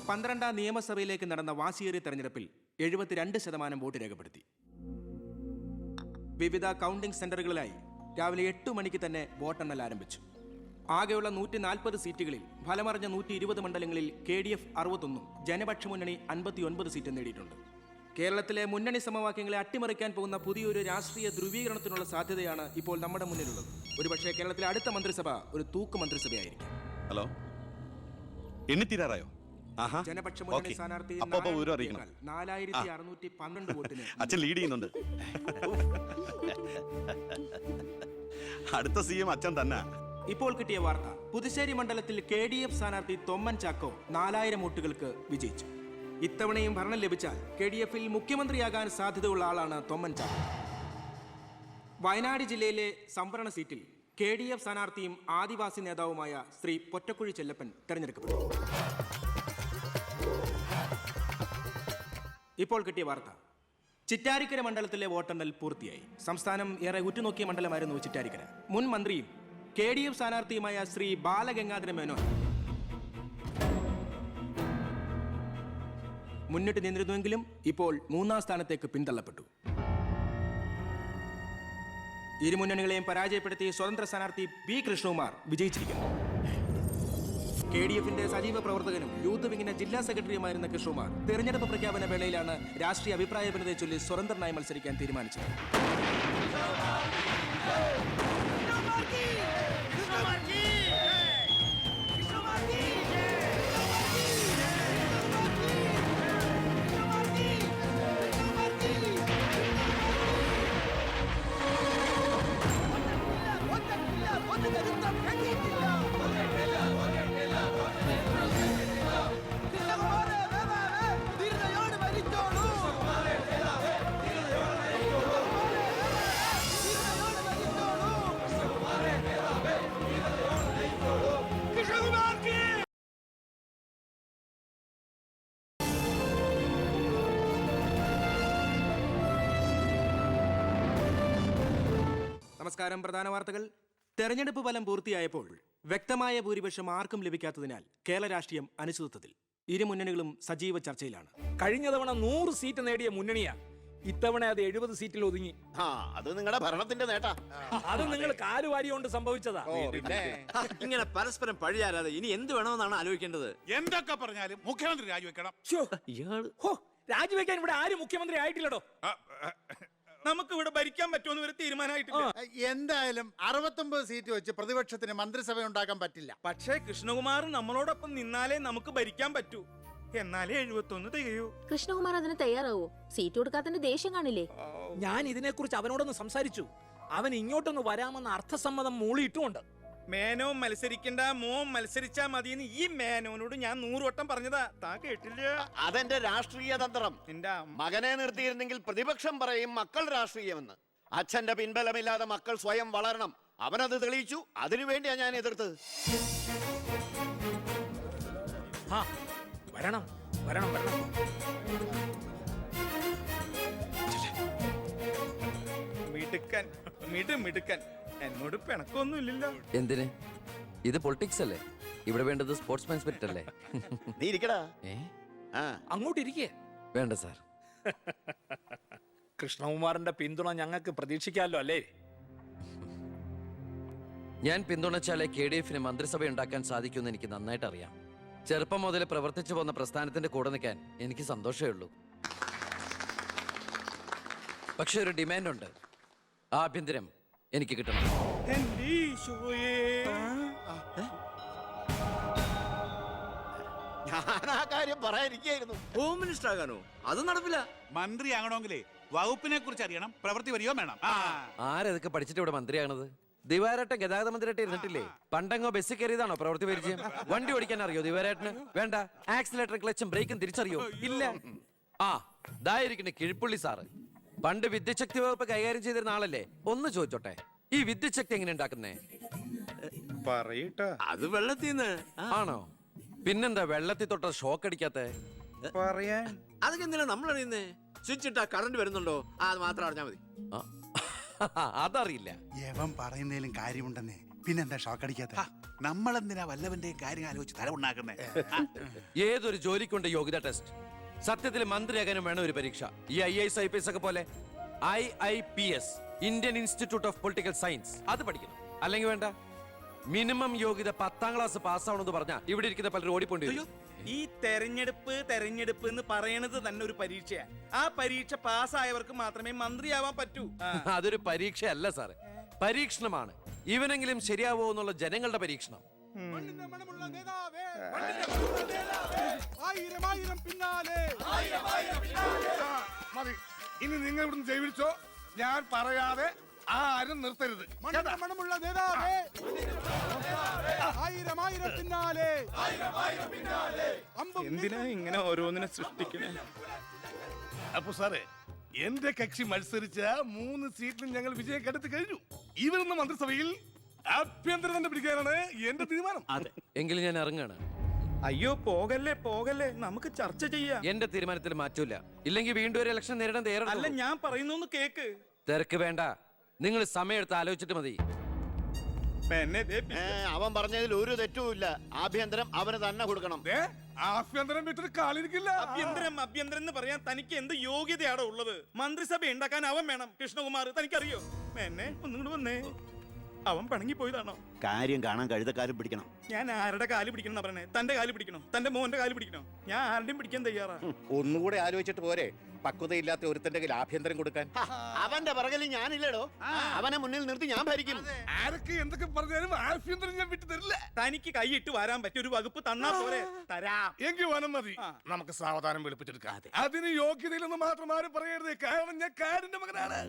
12ാം നിയമസഭയിലേക്ക് നടന്ന വാശിയേറിയ തെരഞ്ഞെടുപ്പിൽ 72% വോട്ട് രേഖപ്പെടുത്തി. വിവിധ കൗണ്ടിംഗ് സെന്ററുകളിലായി രാവിലെ 8 മണിക്ക് തന്നെ വോട്ടെണ്ണൽ ആരംഭിച്ചു. ആകെയുള്ള 140 സീറ്റുകളിൽ ഫലമറിഞ്ഞ 120 മണ്ഡലങ്ങളിൽ KDF 61, ജനപക്ഷ മുന്നണി 59 സീറ്റ് നേടിയിട്ടുണ്ട്. കേരളത്തിലെ മുന്നണി സമവാക്യങ്ങളെ അട്ടിമറിക്കാൻ പോകുന്ന പുതിയൊരു രാഷ്ട്രീയ ധ്രുവീകരണത്തിനുള്ള സാധ്യതയാണ് ഇപ്പോൾ നമ്മുടെ മുന്നിലുള്ളത്. ഒരുപക്ഷേ കേരളത്തിലെ അടുത്ത മന്ത്രിസഭ ഒരു തൂക്ക് മന്ത്രിസഭയായിരിക്കും. ഹലോ, എണ്ണിത്തീരാറായോ? ജനപക്ഷ മുന്നണി സ്ഥാനാർത്ഥി 4612 വോട്ടിന് അച്ഛൻ ലീഡ് ചെയ്യുന്നുണ്ട്. അടുത്ത CM അച്ഛൻ തന്നെ. ഇപ്പോൾ കിട്ടിയ വാർത്ത, പുതുശ്ശേരി മണ്ഡലത്തിൽ KDF സ്ഥാനാർത്ഥി തൊമ്മൻ ചാക്കോ 4000 വോട്ടുകൾക്ക് വിജയിച്ചു. ഇത്തവണയും ഭരണം ലഭിച്ചാൽ KDF-ൽ മുഖ്യമന്ത്രിയാകാൻ സാധ്യതയുള്ള ആളാണ് തൊമ്മൻ ചാക്കോ. വയനാട് ജില്ലയിലെ സംവരണ സീറ്റിൽ KDF സ്ഥാനാർത്ഥിയും ആദിവാസി നേതാവുമായ ശ്രീ പൊറ്റക്കുഴി ചെല്ലപ്പൻ തെരഞ്ഞെടുക്കപ്പെട്ടു. ഇപ്പോൾ കിട്ടിയ വാർത്ത, ചിറ്റാരിക്കര മണ്ഡലത്തിലെ വോട്ടെണ്ണൽ പൂർത്തിയായി. സംസ്ഥാനം ഏറെ ഉറ്റുനോക്കിയ മണ്ഡലമായിരുന്നു ചിറ്റാരിക്കര. മുൻ മന്ത്രിയും KDF സ്ഥാനാർത്ഥിയുമായ ശ്രീ ബാലഗംഗാധര മേനോൻ മുന്നിട്ട് നിന്നിരുന്നുവെങ്കിലും ഇപ്പോൾ 3ാം സ്ഥാനത്തേക്ക് പിന്തള്ളപ്പെട്ടു. ഇരു മുന്നണികളെയും പരാജയപ്പെടുത്തി സ്വതന്ത്ര സ്ഥാനാർത്ഥി B. കൃഷ്ണകുമാർ വിജയിച്ചിരിക്കുന്നു. KDF-ന്റെ സജീവ പ്രവർത്തകനും യൂത്ത് വിങ്ങിന്റെ ജില്ലാ സെക്രട്ടറിയുമായിരുന്ന കൃഷ്ണകുമാർ തെരഞ്ഞെടുപ്പ് പ്രഖ്യാപന വേളയിലാണ് രാഷ്ട്രീയ അഭിപ്രായ ഭിന്നതയെ ചൊല്ലി സ്വതന്ത്രനായി മത്സരിക്കാൻ തീരുമാനിച്ചത്. നമസ്കാരം. പ്രധാന വാർത്തകൾ. തെരഞ്ഞെടുപ്പ് ഫലം പൂർത്തിയായപ്പോൾ വ്യക്തമായ ഭൂരിപക്ഷം ആർക്കും ലഭിക്കാത്തതിനാൽ കേരള രാഷ്ട്രീയം അനിശ്ചിതത്വത്തിൽ. ഇരു മുന്നണികളും സജീവ ചർച്ചയിലാണ്. കഴിഞ്ഞ തവണ 100 സീറ്റ് നേടിയ മുന്നണിയാ, ഇത്തവണ അത് 70 സീറ്റിൽ ഒതുങ്ങി. അത് നിങ്ങളുടെ ഭരണത്തിന്റെ നേട്ടാ. അത് നിങ്ങൾ കാലുവാരി കൊണ്ട് സംഭവിച്ചതാ. ഇങ്ങനെ പരസ്പരം പഴിയാരാതെ ഇനി എന്ത് വേണമെന്നാണ് ആലോചിക്കേണ്ടത്. എന്തൊക്കെ പറഞ്ഞാലും മുഖ്യമന്ത്രി രാജിവെക്കണം. രാജിവെക്കാൻ ഇവിടെ ആരും മുഖ്യമന്ത്രി ആയിട്ടില്ലടോ. നമുക്ക് ഇവിടെ ഭരിക്കാൻ പറ്റുമെന്ന് വരെ തീരുമാനമായിട്ടില്ല. എന്തായാലും 69 സീറ്റ് വെച്ച് പ്രതിപക്ഷത്തിന് മന്ത്രിസഭ ഉണ്ടാക്കാൻ പറ്റില്ല. പക്ഷേ കൃഷ്ണകുമാർ നമ്മളോടൊപ്പം നിന്നാലേ നമുക്ക് ഭരിക്കാൻ പറ്റൂ. എന്നാലേ 71 തികയൂ. കൃഷ്ണകുമാർ അതിന് തയ്യാറാവോ? സീറ്റ് കൊടുക്കാത്തതിന്റെ ദേഷ്യം കാണില്ലേ? ഞാൻ ഇതിനെക്കുറിച്ച് അവനോടൊന്ന് സംസാരിച്ചു. അവൻ ഇങ്ങോട്ടൊന്ന് വരാമെന്ന് അർത്ഥസമ്മതം മൂളിയിട്ടുമുണ്ട്. മേനോൻ മത്സരിക്കണ്ട, മോൻ മത്സരിച്ചാ മതിയെന്ന് ഈ മേനോനോട് ഞാൻ 100 വട്ടം പറഞ്ഞതാ. താ കേട്ടില്ല. അതെന്റെ രാഷ്ട്രീയ തന്ത്രം. മകനെ നിർത്തിയിരുന്നെങ്കിൽ പ്രതിപക്ഷം പറയും മക്കൾ രാഷ്ട്രീയമെന്ന്. അച്ഛന്റെ പിൻബലമില്ലാതെ മക്കൾ സ്വയം വളരണം. അവനത് തെളിയിച്ചു. അതിനുവേണ്ടിയാ ഞാൻ എതിർത്തത്. വരണം വരണം വരണം. മിടുക്കൻ മിടുക്കൻ. എന്നോട് പിണക്കൊന്നും ഇല്ലല്ലോ. എന്തിന്? ഇത് പൊളിറ്റിക്സ് അല്ലേ? ഇവിടെ വേണ്ടത് സ്പോർട്സ്മാൻ സ്പിരിറ്റ് അല്ലേ? നീ ഇരിക്കടാ. അങ്ങോട്ടിരിക്കേ. വേണ്ട സാർ. കൃഷ്ണകുമാറിന്റെ പിന്തുണ ഞങ്ങൾക്ക് പ്രതീക്ഷിക്കാമല്ലോ അല്ലേ? ഞാൻ പിന്തുണച്ചാലേ KDF-ന് മന്ത്രിസഭ ഉണ്ടാക്കാൻ സാധിക്കുമെന്ന് എനിക്ക് നന്നായിട്ട് അറിയാം. ചെറുപ്പം മുതൽ പ്രവർത്തിച്ചു പോന്ന പ്രസ്ഥാനത്തിന്റെ കൂടെ നിൽക്കാൻ എനിക്ക് സന്തോഷമേ ഉള്ളൂ. പക്ഷെ ഒരു ഡിമാൻഡ് ഉണ്ട്. ആഭ്യന്തരം എനിക്ക് കിട്ടണം. ഞാൻ ആ കാര്യം പറയാനിരിക്കായിരുന്നു. Home minister ആകാനോ? അത് നടപ്പില്ല. മന്ത്രി ആകണമെങ്കിലേ വകുപ്പിനെ കുറിച്ച് അറിയണം, പ്രവൃത്തി വരികയോ വേണം. ആരതൊക്കെ പഠിച്ചിട്ട് ഇവിടെ മന്ത്രിയാണത്? ദിവാരേട്ടൻ ഗതാഗത മന്ത്രിയായിട്ട് ഇരുന്നിട്ടില്ലേ? പണ്ടങ്ങോ ബസ്സിൽ കയറിയതാണോ പ്രവൃത്തി പരിചയം? വണ്ടി ഓടിക്കാൻ അറിയോ ദിവാരേട്ടന്? വേണ്ട. ആക്സിലേറ്റർ ക്ലച്ചും ബ്രേക്കും തിരിച്ചറിയോ? ഇല്ല. ഇതായിരിക്കണേ കിഴിപ്പുള്ളി സാറ്. പണ്ട് വിദ്യുച്ഛക്തി വകുപ്പ് കൈകാര്യം ചെയ്തിരുന്ന ആളല്ലേ? ഒന്ന് ചോദിച്ചോട്ടെ, ഈ വിദ്യുച്ഛക്തി എങ്ങനെ ഉണ്ടാക്കുന്നേ? അത് വെള്ളത്തിന്ന്. ആണോ? പിന്നെന്താ വെള്ളത്തിൽ തൊട്ട ഷോക്ക് അടിക്കാത്ത? അതൊക്കെ എന്തിനാ നമ്മൾ അറിയുന്നേ? സ്വിച്ച് ഇട്ടാ കറണ്ട് വരുന്നുണ്ടോ? അത് മാത്രം അറിഞ്ഞാ മതി. അതറിയില്ല. യവൻ പറയുന്നതിലും കാര്യമുണ്ടെന്നേ. പിന്നെന്താ ഷോക്ക് അടിക്കാത്ത? നമ്മളെന്തിനാ വല്ലവന്റെയും കാര്യം ആലോചിച്ച് തല ഉണ്ടാക്കുന്നേ? ഏതൊരു ജോലിക്കുണ്ട് യോഗ്യത ടെസ്റ്റ്. സത്യത്തിൽ മന്ത്രിയാകാനും വേണം ഒരു പരീക്ഷ. ഈ IAS IPS ഒക്കെ പോലെ IIPS, Indian institute of political science, അത് പഠിക്കണം. അല്ലെങ്കിൽ വേണ്ട. മിനിമം യോഗ്യത 10ാം ക്ലാസ് പാസ്സാവണമെന്ന് പറഞ്ഞാൽ ഇവിടെ ഇരിക്കുന്ന പലരും ഓടിപ്പോണ്ടി വരും. ഈ തെരഞ്ഞെടുപ്പ് എന്ന് പറയണത് തന്നെ ഒരു പരീക്ഷയാ. ആ പരീക്ഷ പാസ്സായവർക്ക് മാത്രമേ മന്ത്രിയാവാൻ പറ്റൂ. അതൊരു പരീക്ഷയല്ല സാറേ, പരീക്ഷണമാണ്. ഇവനെങ്കിലും ശരിയാവോ എന്നുള്ള ജനങ്ങളുടെ പരീക്ഷണം. മതി, ഇനി നിങ്ങൾ ഇവിടുന്ന് ജൈവിച്ചോ. ഞാൻ പറയാതെ ആരും നിർത്തരുത്. മണമുള്ള നേതാവേ, ആയിരം ആയിരം പിന്നാലെ. എന്തിനാ ഇങ്ങനെ ഓരോന്നിനെ സൃഷ്ടിക്കണേ? അപ്പൊ സാറേ, എന്റെ കക്ഷി മത്സരിച്ച 3 സീറ്റിലും ഞങ്ങൾ വിജയം കണ്ടെത്തി കഴിഞ്ഞു. ഇവരുന്ന മന്ത്രിസഭയിൽ ആഭ്യന്തരം തന്നെ പിടിക്കാനാണ് എന്റെ തീരുമാനം. എങ്കിലും ഞാൻ ഇറങ്ങാണ്. അയ്യോ, പോകല്ലേ, നമുക്ക് ചർച്ച ചെയ്യാം. എന്റെ തീരുമാനത്തിൽ മാറ്റൂല. ഇല്ലെങ്കിൽ വീണ്ടും ഒരു ഇലക്ഷൻ നേരിടാൻ അല്ല, തയ്യാറല്ല. ഞാൻ പറയുന്നു കേക്ക്. തിരക്ക് വേണ്ട, നിങ്ങൾ സമയമെടുത്ത് ആലോചിച്ചിട്ട് മതി. അവൻ പറഞ്ഞതിൽ ഒരു തെറ്റുമില്ല. ആഭ്യന്തരം അവന് തന്നെ കൊടുക്കണം. ആഭ്യന്തരം വിട്ടിട്ട് കാലിരിക്കില്ല. അഭ്യന്തരം എന്ന് പറയാൻ തനിക്ക് എന്ത് യോഗ്യതയാണോ ഉള്ളത്? മന്ത്രിസഭ ഉണ്ടാക്കാൻ അവൻ വേണം. കൃഷ്ണകുമാർ, തനിക്കറിയോ? എന്നെ ഒന്നും വന്നേ. അവൻ പിണങ്ങി പോയതാണോ? കാര്യം കാണാൻ കഴുതക്കാരും പിടിക്കണം. ഞാൻ ആരുടെ കാല് പിടിക്കണം പറഞ്ഞേ? തന്റെ കാല് പിടിക്കണോ? തന്റെ മോന്റെ കാല് പിടിക്കണോ? ഞാൻ ആരുടെയും പിടിക്കാൻ തയ്യാറാ. ഒന്നുകൂടെ ആലോചിച്ചിട്ട് പോരെ പക്വതയില്ലാത്ത ഒരുത്തന്റെ കയ്യിൽ ആഭ്യന്തരം കൊടുക്കാൻ. അവന്റെ പിറകിൽ ഞാനില്ലടോ. അവനെ മുന്നിൽ നിർത്തി ഞാൻ ഭരിക്കും. ആരൊക്കെ എന്തൊക്കെ പറഞ്ഞാലും ആഭ്യന്തരം ഞാൻ വിട്ടു തരില്ല. തനിക്ക് കൈയിട്ട് വരാൻ പറ്റിയ ഒരു വകുപ്പ് തന്നാ പോരെ? തരാം. എങ്കിൽ വനം മതി. നമുക്ക് സാവധാനം വെളുപ്പിച്ചെടുക്കാം. അതിന് യോഗ്യതയിലൊന്നും മാത്രം ആരും പറയരുത്. കാരണം ഞാൻ കാടിന്റെ മകനാണ്.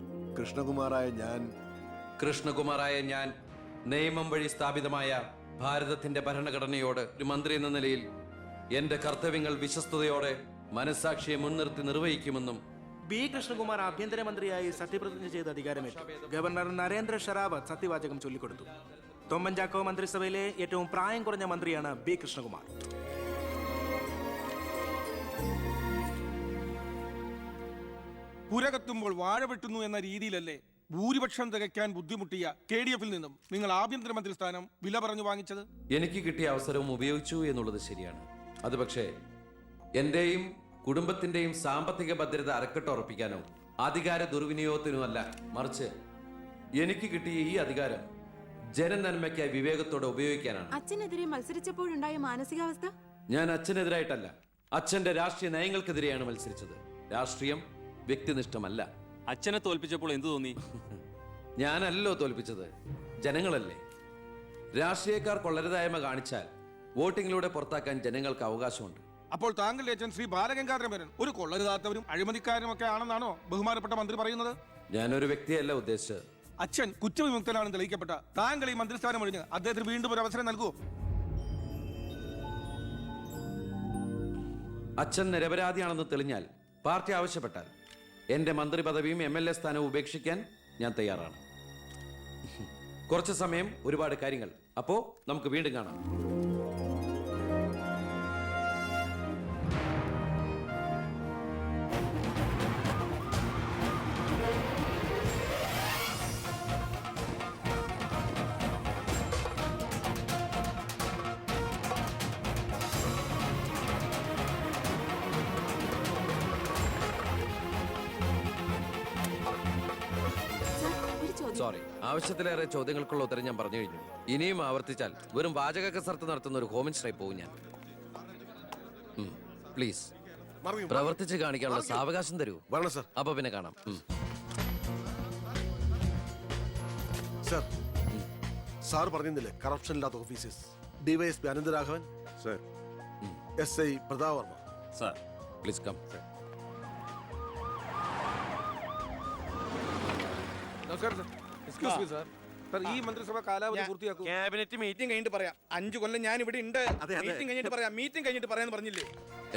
കൃഷ്ണകുമാറായ ഞാൻ നിയമം വഴി സ്ഥാപിതമായ ഭാരതത്തിന്റെ ഭരണഘടനയോട് ഒരു മന്ത്രി എന്ന നിലയിൽ എന്റെ കർത്തവ്യങ്ങൾ വിശ്വസ്തയോടെ മനസാക്ഷിയെ മുൻനിർത്തി നിർവഹിക്കുമെന്നും ബി കൃഷ്ണകുമാർ ആഭ്യന്തരമന്ത്രിയായി സത്യപ്രതിജ്ഞ ചെയ്ത് അധികാരമേറ്റു. ഗവർണർ നരേന്ദ്ര ഷെറാവത്ത് സത്യവാചകം ചൊല്ലിക്കൊടുത്തു. തൊമ്മൻചാക്കോ മന്ത്രിസഭയിലെ ഏറ്റവും പ്രായം കുറഞ്ഞ മന്ത്രിയാണ് ബി കൃഷ്ണകുമാർ. പുര കത്തുമ്പോൾ വാഴ വെട്ടുന്നു എന്ന രീതിയിലല്ലേ ഭൂരിപക്ഷം തികയ്ക്കാൻ ബുദ്ധിമുട്ടിയ KDF നിന്നും നിങ്ങൾ ആഭ്യന്തരമന്ത്രി സ്ഥാനം വില പറഞ്ഞു വാങ്ങിച്ചത്? എനിക്ക് കിട്ടിയ അവസരവും ഉപയോഗിച്ചു എന്നുള്ളത് ശരിയാണ്. അത് പക്ഷേ എന്റെയും കുടുംബത്തിന്റെയും സാമ്പത്തിക ഭദ്രത അരക്കെട്ടുറപ്പിക്കാനോ അധികാര ദുർവിനിയോഗത്തിനുമല്ല, മറിച്ച് എനിക്ക് കിട്ടിയ ഈ അധികാരം ജനനന്മയ്ക്കായി വിവേകത്തോടെ ഉപയോഗിക്കാനാണ്. അച്ഛനെതിരെ മത്സരിച്ചപ്പോഴുണ്ടായ മാനസികാവസ്ഥ? ഞാൻ അച്ഛനെതിരായിട്ടല്ല, അച്ഛന്റെ രാഷ്ട്രീയ നയങ്ങൾക്കെതിരെയാണ് മത്സരിച്ചത്. രാഷ്ട്രീയം വ്യക്തിനിഷ്ഠമല്ല. അച്ഛനെ തോൽപ്പിച്ചപ്പോൾ എന്തു തോന്നി? ഞാനല്ലോ തോൽപ്പിച്ചത്, ജനങ്ങളല്ലേ. രാഷ്ട്രീയക്കാർ കൊള്ളരുതായ്മ കാണിച്ചാൽ വോട്ടിങ്ങിലൂടെ പുറത്താക്കാൻ ജനങ്ങൾക്ക് അവകാശമുണ്ട്. അപ്പോൾ താങ്കളുടെ അച്ഛൻ ശ്രീ ബാലഗംഗാധരൻ ഒരു കൊള്ളരുതാത്തവരും അഴിമതിക്കാരും ഒക്കെ ആണെന്നാണോ ബഹുമാനപ്പെട്ട മന്ത്രി പറയുന്നത്? ഞാനൊരു വ്യക്തിയല്ല ഉദ്ദേശിച്ചത്. അച്ഛൻ കുറ്റവിമുക്തനാണെന്ന് തെളിയിക്കപ്പെട്ട താങ്കൾ ഈ മന്ത്രിസ്ഥാനം ഒഴിഞ്ഞ് അദ്ദേഹത്തിന് വീണ്ടും ഒരു അവസരം നൽകുമോ? അച്ഛൻ നിരപരാധിയാണെന്ന് തെളിഞ്ഞാൽ പാർട്ടി ആവശ്യപ്പെട്ടാൽ എന്റെ മന്ത്രി പദവിയും MLA സ്ഥാനവും ഉപേക്ഷിക്കാൻ ഞാൻ തയ്യാറാണ്. കുറച്ച് സമയം, ഒരുപാട് കാര്യങ്ങൾ. അപ്പോ നമുക്ക് വീണ്ടും കാണാം. സോറി, ആവശ്യത്തിലേറെ ചോദ്യങ്ങൾക്കുള്ള ഉത്തരം ഞാൻ പറഞ്ഞു കഴിഞ്ഞു. ഇനിയും ആവർത്തിച്ചാൽ വെറും വാചക കസർത്ത് നടത്തുന്ന ഒരു ഹോമിനിസ്റ്റായി പോകും ഞാൻ. പ്ലീസ് പ്രവർത്തിച്ച് കാണിക്കാനുള്ള സാവകാശം തരൂ. അപ്പൊ പിന്നെ കാണാം. സാർ പറഞ്ഞില്ലേ കറപ്ഷൻ ഇല്ലാത്ത officers? DYSP Anantharaghavan, SI Pratap Varma. Sir please come. ഈ മന്ത്രിസഭ കാലാവധി പൂർത്തിയാക്കും. ക്യാബിനറ്റ് മീറ്റിംഗ് കഴിഞ്ഞിട്ട് പറയാം. 5 കൊല്ലം ഞാൻ ഇവിടെ ഉണ്ട്. മീറ്റിംഗ് കഴിഞ്ഞിട്ട് പറയാന്ന് പറഞ്ഞില്ലേ?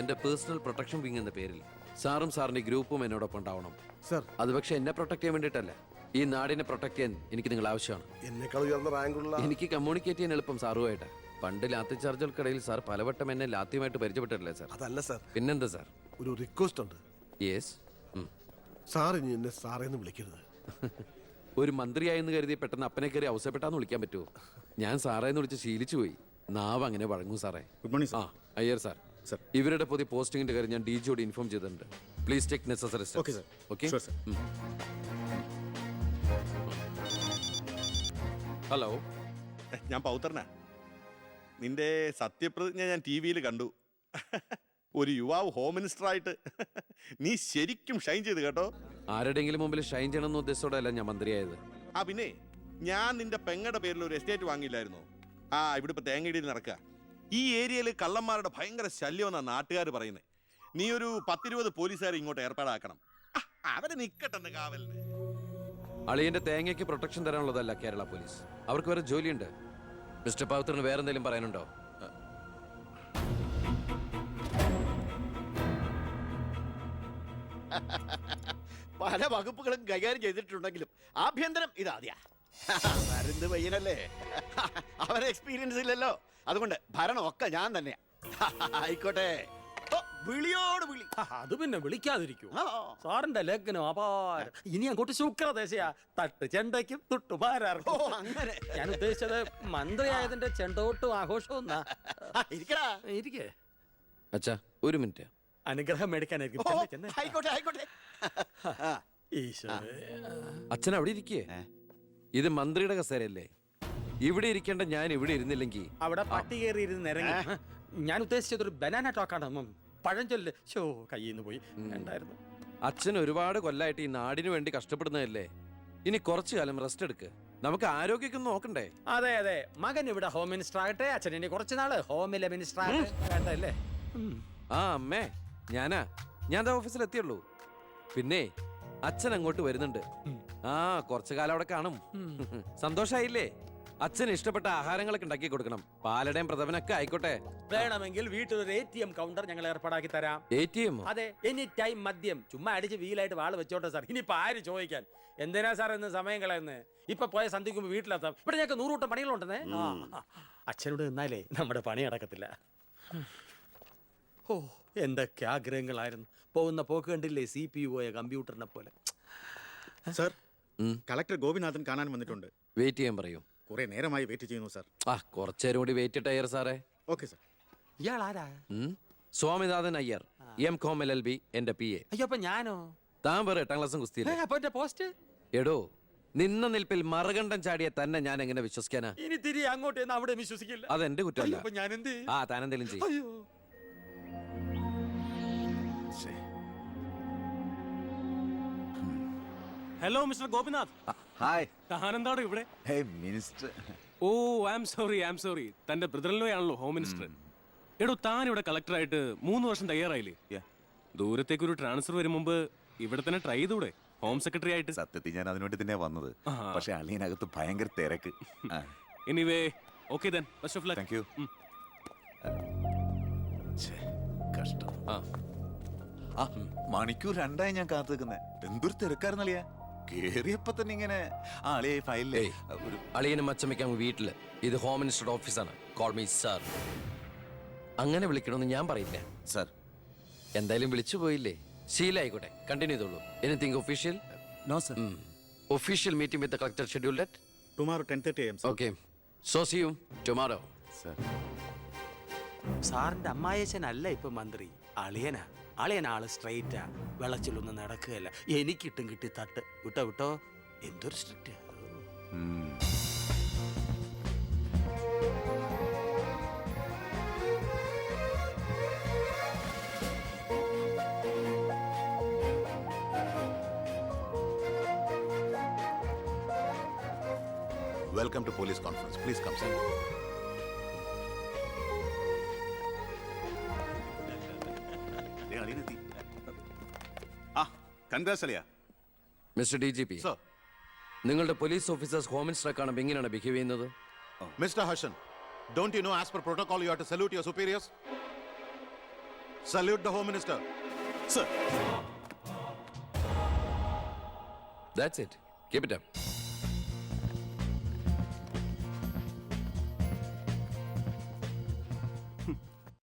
എന്റെ പേഴ്സണൽ പ്രൊട്ടക്ഷൻ വിങ് എന്ന പേരിൽ സാറും സാറിന്റെ ഗ്രൂപ്പും എന്നോടൊപ്പം ഉണ്ടാവണം സർ. അത് പക്ഷെ എന്നെ പ്രൊട്ടക്ട് ചെയ്യാൻ വേണ്ടിയിട്ടല്ല, ഈ നാടിനെ പ്രൊട്ടക്ട് ചെയ്യാൻ എനിക്ക് നിങ്ങൾ ആവശ്യമാണ്. എന്നെക്കാൾ ഉയർന്ന റാങ്കുള്ള എനിക്ക് കമ്മ്യൂണിക്കേറ്റ് ചെയ്യാൻ എളുപ്പം സാറുമായിട്ട്. പണ്ട് ലാത്തി ചാർജുകൾക്കിടയിൽ സാർ പലവട്ടം എന്നെ ലാത്തിയുമായിട്ട് പരിചയപ്പെട്ടിട്ടില്ലേ സാർ? അതല്ല സാർ, പിന്നെന്താ സാർ? ഒരു റിക്വസ്റ്റ് ഉണ്ട്. യെസ്. സാർ ഇനി എന്നെ സാറേന്ന് വിളിക്കരുത്. ഒരു മന്ത്രിയായെന്ന് കരുതി പെട്ടെന്ന് അപ്പനെ കയറി അവസരപ്പെട്ടാന്ന് വിളിക്കാൻ പറ്റുമോ? ഞാൻ സാറേന്ന് വിളിച്ച് ശീലിച്ചു പോയി. നാവ് അങ്ങനെ വഴങ്ങും സാറേ. ഗുഡ് മോർണിംഗ് ആ അയ്യർ സാർ, സർ. ഇവരുടെ പുതിയ പോസ്റ്റിംഗിന്റെ കാര്യം ഞാൻ DG-യോട് ഇൻഫോം ചെയ്തിട്ടുണ്ട്. Please take necessary steps. Okay, sir. Okay. Sure, sir. Hello, ഞാൻ പൗത്രനാ. നിന്റെ സത്യപ്രതിജ്ഞ ഞാൻ TV-യിൽ കണ്ടു. ഒരു യുവാവ് ഹോം മിനിസ്റ്റർ ആയിട്ട് നീ ശരിക്കും ഷൈൻ ചെയ്ത് കേട്ടോ. ആരുടെയെങ്കിലും മുമ്പിൽ ഷൈൻ ചെയ്യണമെന്ന ഉദ്ദേശത്തോടെയല്ല ഞാൻ മന്ത്രിയായത്. ആ പിന്നെ ഞാൻ നിന്റെ പെങ്ങടെ പേരിൽ ഒരു എസ്റ്റേറ്റ് വാങ്ങിയില്ലായിരുന്നോ? ഇവിടെ ഇപ്പൊ തേങ്ങയിടിയിൽ നടക്കുക. ഈ ഏരിയയിൽ കള്ളന്മാരുടെ ഭയങ്കര ശല്യമെന്നാ നാട്ടുകാർ പറയുന്നത്. നീ ഒരു 10-20 പോലീസുകാരെ ഇങ്ങോട്ട് ഏർപ്പാടാക്കണം. അവര് നിക്കട്ടെന്ന് കാവലിന്. അളിയന്റെ തേങ്ങയ്ക്ക് പ്രൊട്ടക്ഷൻ തരാനുള്ളതല്ല കേരള പോലീസ്. അവർക്ക് വേറെ ജോലിയുണ്ട്. മിസ്റ്റർ പൗത്രന് വേറെ എന്തെങ്കിലും പറയാനുണ്ടോ? പല വകുപ്പുകളും കൈകാര്യം ചെയ്തിട്ടുണ്ടെങ്കിലും ആഭ്യന്തരം ഇതാദ്യ. മരുന്ന് പയ്യനല്ലേ, അവന് എക്സ്പീരിയൻസ് ഇല്ലല്ലോ. അതുകൊണ്ട് ഭരണം ഒക്കെ ഞാൻ തന്നെയാ. ആയിക്കോട്ടെ, വിളിയോട് വിളി. അത് പിന്നെ വിളിക്കാതിരിക്കൂ. ആ. സാറിന്റെ ലഗ്നം അപാരം. ഇനി അങ്ങോട്ട് ശുക്രദേശയാ. തട്ട് ചെണ്ടയ്ക്കും ഓ തുട്ടുപാരാർക്കും. അങ്ങനെ. ഞാൻ ഉദ്ദേശിച്ചത് മന്ത്രിയായതിന്റെ ചെണ്ടോട്ടും ആഘോഷവും ഇരിക്കടാ. ഇരിക്കേ. അച്ഛാ ഒരു മിനിറ്റ്. അനുഗ്രഹം മേടിക്കാനായിരിക്കും. ഓ, ചെന്നേ, ചെന്നേ. ആയിക്കോട്ടെ ആയിക്കോട്ടെ. ആ. ഈശോയെ. അച്ഛൻ അവിടെ ഇരിക്കേ. ഇത് മന്ത്രിയുടെ കസേരയല്ലേ? ഇവിടെ ഇരിക്കേണ്ട ഞാൻ ഇവിടെ ഇരുന്നില്ലെങ്കിൽ അവിടെ പട്ടി കയറി ഇരുന്ന് ഇറങ്ങി. ഞാൻ ഉദ്ദേശിച്ചത് ഒരു ബനാന ടോക്കാണ്. പഴഞ്ചൊല്ല് ഷോ കയ്യിൽ നിന്ന് പോയി. ഉണ്ടായിരുന്നു. അച്ഛൻ ഒരുപാട് കൊല്ലായിട്ട് ഈ നാടിനു വേണ്ടി കഷ്ടപ്പെടുന്നതല്ലേ? ഇനി കുറച്ചു കാലം റെസ്റ്റ് എടുക്ക്. നമുക്ക് ആരോഗ്യമൊക്കെ നോക്കണ്ടേ? അതെ അതെ, മകൻ ഇവിടെ ഹോം മിനിസ്റ്റർ ആകട്ടെ. അച്ഛൻ ഇനി കുറച്ച് നാള് ഹോമിലെ മിനിസ്റ്റർ ആകട്ടെ. വേണ്ടല്ലേ? ആ അമ്മേ, ഞാൻ ഓഫീസിൽ എത്തിയുള്ളൂ. പിന്നെ അച്ഛൻ അങ്ങോട്ട് വരുന്നുണ്ട്. കുറച്ചു കാലം അവിടെ കാണും. സന്തോഷായില്ലേ? അച്ഛന് ഇഷ്ടപ്പെട്ട ആഹാരങ്ങളൊക്കെ ഉണ്ടാക്കി കൊടുക്കണം. പാലടയും പ്രഥമനൊക്കെ ആയിക്കോട്ടെ. വേണമെങ്കിൽ വീട്ടിലൊരു ATM കൗണ്ടർ ഞങ്ങൾ ഏർപ്പാടാക്കി തരാം. ATM? അതെ, എനി ടൈം മദ്യം. ചുമ്മാ അടിച്ച് വീലായിട്ട് വാള് വെച്ചോട്ടെ സാർ. ഇനിയിപ്പോ ആര് ചോദിക്കാൻ? എന്തിനാ സാർ എന്ന് സമയം കളയുന്നത്? ഇപ്പൊ പോയ സന്ധിക്കുമ്പോ വീട്ടിലെത്താം. ഇവിടെ ഞങ്ങൾക്ക് 100 കൂട്ടം പണികളുണ്ടെന്നേ. അച്ഛനോട് നിന്നാലേ നമ്മുടെ പണി നടക്കത്തില്ല. ഓ, എന്തൊക്കെ ആഗ്രഹങ്ങളായിരുന്നു. പോകുന്ന പോക്ക് കണ്ടില്ലേ? CPU പോയ കമ്പ്യൂട്ടറിനെ പോലെ. സർ, കളക്ടർ ഗോപിനാഥൻ കാണാൻ വന്നിട്ടുണ്ട്. വെയിറ്റ് ചെയ്യാൻ പറയൂ. കുറെ നേരമായി വെയിറ്റ് ചെയ്യുന്നു സർ. കുറച്ചേരം കൂടി വെയിറ്റ് ടയർ സാറേ. Okay sir. ഇയാൾ ആരാ? സ്വാമിനാഥൻ അയ്യർ, M.Com LLB, എന്റെ PA. അയ്യോ, അപ്പൊ ഞാനോ? താൻ വേറെ 8ാം ക്ലാസ്സും കുസ്തിയില്ല. അപ്പൊ എന്റെ പോസ്റ്റ്? എടോ, നിന്ന നിൽപ്പിൽ മറുകണ്ഠം ചാടിയ തന്നെ ഞാൻ എങ്ങനെ വിശ്വസിക്കാനാ? ഇനി തിരി അങ്ങോട്ട് ചെന്ന് അവിടെ വിശ്വസിക്കില്ല. അതെന്റെ കുറ്റമല്ല. അപ്പൊ ഞാൻ എന്ത്? താനെന്തെങ്കിലും ചെയ്യും. അയ്യോ, ഹലോ മിസ്റ്റർ ഗോപിനാഥ്. ഹായ്. താനെന്താണോ ഇവിടെ? Minister. Oh, I am sorry. തന്റെ ബ്രദറിലോ ആണല്ലോ ഹോം മിനിസ്റ്റർ. എടോ, താൻ ഇവിടെ കളക്ടറായിട്ട് 3 വർഷം തയ്യാറായില്ലേ? ദൂരത്തേക്ക് ഒരു ട്രാൻസ്ഫർ വരും മുമ്പ് ഇവിടെ തന്നെ ട്രൈ ചെയ്തൂടെ ഹോം സെക്രട്ടറി ആയിട്ട്? സത്യത്തിൽ ഞാൻ അതിനുവേണ്ടി തന്നെ വന്നത്. പക്ഷെ അളിയനകത്ത് ഭയങ്കര തിരക്ക്. Anyway, okay then, best of luck. Thank you. കഷ്ടം. മണിക്കൂർ 2 ഞാൻ കാത്തു നിൽക്കുന്നത്. എന്തൊരു തിരക്കായിരുന്നളിയാ. കേറിയപ്പോ തന്നെ ഇങ്ങനെ ഫയലിലേ അളിയനും അച്ചമ്മയ്ക്കും വീട്ടില്. ഇത് ഹോം മിനിസ്റ്ററുടെ ഓഫീസാണ്. Call me sir. അങ്ങനെ വിളിക്കണമെന്ന് ഞാൻ പറയില്ല സർ. എന്തായാലും വിളിച്ചു പോയില്ലേ, ശീലായിക്കോട്ടെ. കണ്ടിന്യൂ ചെയ്തോളൂ. Anything official? No sir. Official meeting with the collector scheduled at tomorrow 10:30 AM. Okay, so see you tomorrow. Sir. സാറിന്റെ അമ്മായച്ചനല്ല ഇപ്പൊ മന്ത്രി, അളിയനാ. അളിയനാള് സ്ട്രെയിറ്റാ, വെള്ളച്ചിലൊന്നും നടക്കുകയല്ല. എനിക്കിട്ടും കിട്ടി തട്ട്. വിട്ടോ എന്തൊരു strict. Welcome to police conference. Please come sir. Mister DGP, നിങ്ങളുടെ പോലീസ് ഓഫീസേഴ്സ് ഹോം മിനിസ്റ്ററെ കാണുമ്പോൾ എങ്ങനെയാണ് ബിഹേവ് ചെയ്യുന്നത്? Mr. Harshan, don't you know as per protocol you have to salute your superiors? Salute the Home Minister. Sir. That's it. Keep it up.